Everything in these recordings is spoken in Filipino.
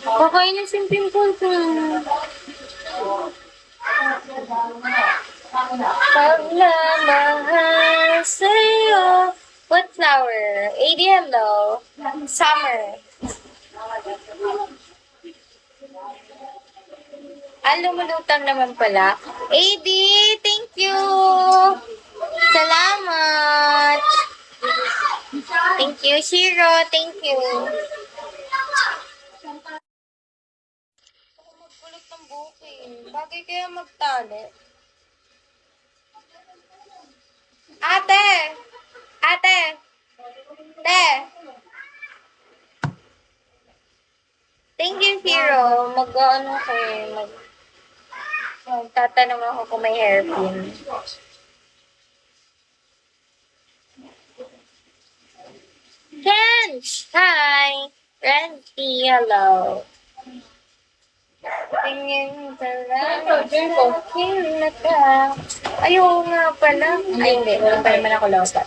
Kakainis yung pimple ko. Pagmamahal sa'yo. What flower? AD, hello. Summer. Lumulutang naman pala. AD, thank you. Salamat. Thank you, Shiro. Thank you. Magkulot ng booking. Bagay kaya magtali. Ate! Ate! Te! Thank you, Shiro. Mag-ano ko eh. Magtatanong ako kung may hairpin. Ken! Hi! Randy, hello. Tingin ka lang. Kila ka. Ayaw nga pala. Ay, hindi. Wala pa naman ako lobat.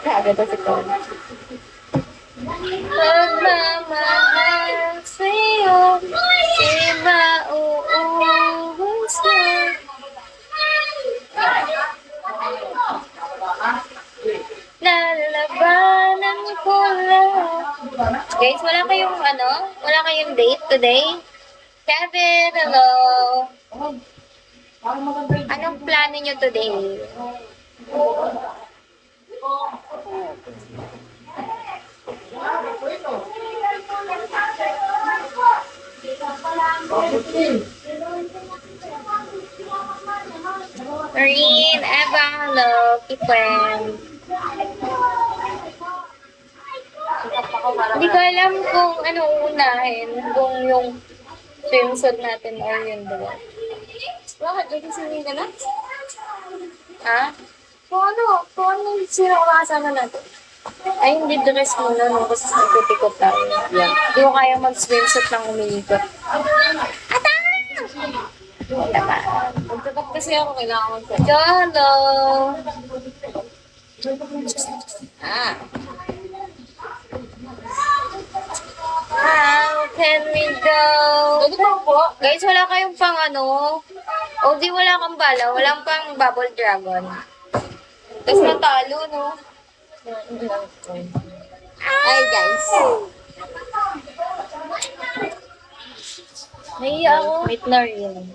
Grabe to si Con. Pagmamahal sa'yo, iba uuwas na. Lalabanan ko lang. Guys, wala kayong wala kayong date today? Kevin, hello. Anong plano nyo today? Marine, Eva, hello. Kipwen. Hindi ko alam kung ano uunahin. Kung yung swimsuit natin or yun doon. Bakit? Nagsisiming ka na? Ha? Kung ano yung sinakasama natin? Ay, hindi dress muna, no? Kasi nagpipikot tayo. Yeah. Hindi ko kaya mag-swimsuit ng umiikot. Ata! Wala pa. Magtatak kasi ako, kailangan mag-swimsuit. Hello! How can we go? Guys, wala kayong pang o di wala kang bala, walang pang bubble dragon. Tapos natalo, no? Ay, guys. Naiya ako. Wait na rin.